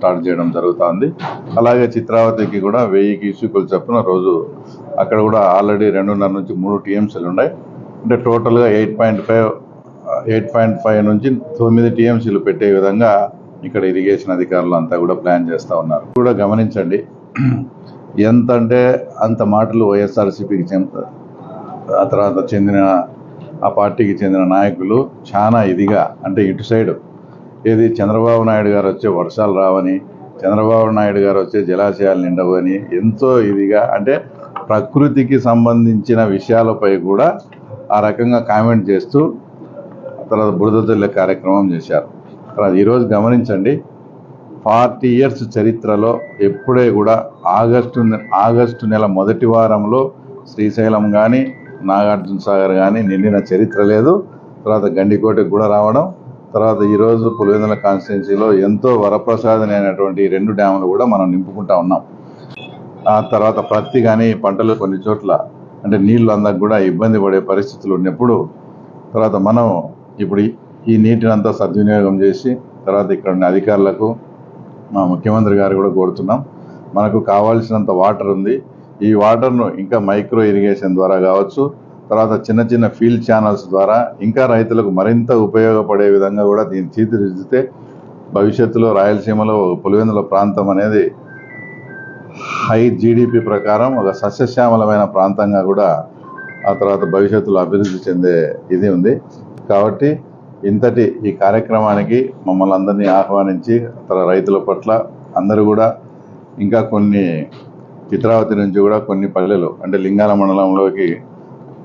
Start చేయడం జరుగుతుంది. అలాగే చిత్రావతికి కూడా 1000 క్యూసెక్కుల చొప్పున రోజు అక్కడ కూడా ఆల్రెడీ 2.5 నుంచి 3 టీఎంసీలు ఉన్నాయి. అంటే టోటల్గా 8.5 నుంచి 9 టీఎంసీలు పెట్టే విధంగా ఇక్కడ ఇరిగేషన్ అధికారులు అంతా కూడా ప్లాన్ చేస్తూ ఉన్నారు. కూడా గమనించండి, ఎంత అంటే అంత మాటలు వైఎస్ఆర్సీపీకి ఆ తర్వాత చెందిన ఆ పార్టీకి చెందిన నాయకులు చాలా ఇదిగా, అంటే ఇటు సైడ్ ఏది చంద్రబాబు నాయుడు గారు వచ్చే వర్షాలు రావని, చంద్రబాబు నాయుడు గారు వచ్చే జలాశయాలు నిండవని ఎంతో ఇదిగా, అంటే ప్రకృతికి సంబంధించిన విషయాలపై కూడా ఆ రకంగా కామెంట్ చేస్తూ తర్వాత బురద జల్లే కార్యక్రమం చేశారు. తర్వాత ఈరోజు గమనించండి, 40 years చరిత్రలో ఎప్పుడే కూడా ఆగస్టు నెల మొదటి వారంలో శ్రీశైలం కానీ నాగార్జున సాగర్ కానీ నిండిన చరిత్ర లేదు. తర్వాత గండికోటకు కూడా రావడం, తర్వాత ఈరోజు పులివెందుల కాన్స్టిట్యున్సీలో ఎంతో వరప్రసాదని అయినటువంటి 2 డ్యాములు కూడా మనం నింపుకుంటా ఉన్నాం. ఆ తర్వాత ప్రత్తి కానీ పంటలు కొన్ని చోట్ల అంటే నీళ్లు అందరికి కూడా ఇబ్బంది పడే పరిస్థితులు ఉన్నప్పుడు తర్వాత మనం ఇప్పుడు ఈ నీటిని అంతా సద్వినియోగం చేసి తర్వాత ఇక్కడ ఉన్న అధికారులకు మా ముఖ్యమంత్రి గారు కూడా కోరుతున్నాం, మనకు కావాల్సినంత వాటర్ ఉంది, ఈ వాటర్ను ఇంకా మైక్రో ఇరిగేషన్ ద్వారా కావచ్చు, తర్వాత చిన్న చిన్న ఫీల్డ్ ఛానల్స్ ద్వారా ఇంకా రైతులకు మరింత ఉపయోగపడే విధంగా కూడా దీన్ని తీర్చిదిద్దితే భవిష్యత్తులో రాయలసీమలో పులివెందుల ప్రాంతం అనేది హై జీడిపి ప్రకారం ఒక సస్యశ్యామలమైన ప్రాంతంగా కూడా ఆ తర్వాత భవిష్యత్తులో అభివృద్ధి చెందే ఇది ఉంది. కాబట్టి ఇంతటి ఈ కార్యక్రమానికి మమ్మల్ని అందరినీ ఆహ్వానించి రైతుల పట్ల అందరూ కూడా ఇంకా కొన్ని చిత్రావతి నుంచి కూడా కొన్ని పల్లెలు అంటే లింగాల మండలంలోకి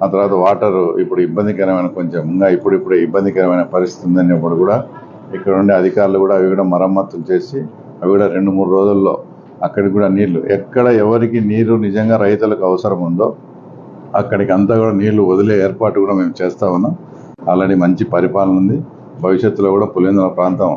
ఆ తర్వాత వాటర్ ఇప్పుడు ఇబ్బందికరమైన కొంచెం ఇంకా ఇప్పుడిప్పుడే ఇబ్బందికరమైన పరిస్థితి ఉందన్నప్పుడు కూడా ఇక్కడ ఉండే అధికారులు కూడా అవి కూడా మరమ్మతులు చేసి అవి కూడా 2-3 రోజుల్లో అక్కడికి కూడా నీళ్లు ఎక్కడ ఎవరికి నీరు నిజంగా రైతులకు అవసరం ఉందో అక్కడికి అంతా కూడా నీళ్లు వదిలే ఏర్పాటు కూడా మేము చేస్తూ ఉన్నాం. ఆల్రెడీ మంచి పరిపాలన ఉంది. భవిష్యత్తులో కూడా పులివెందుల ప్రాంతం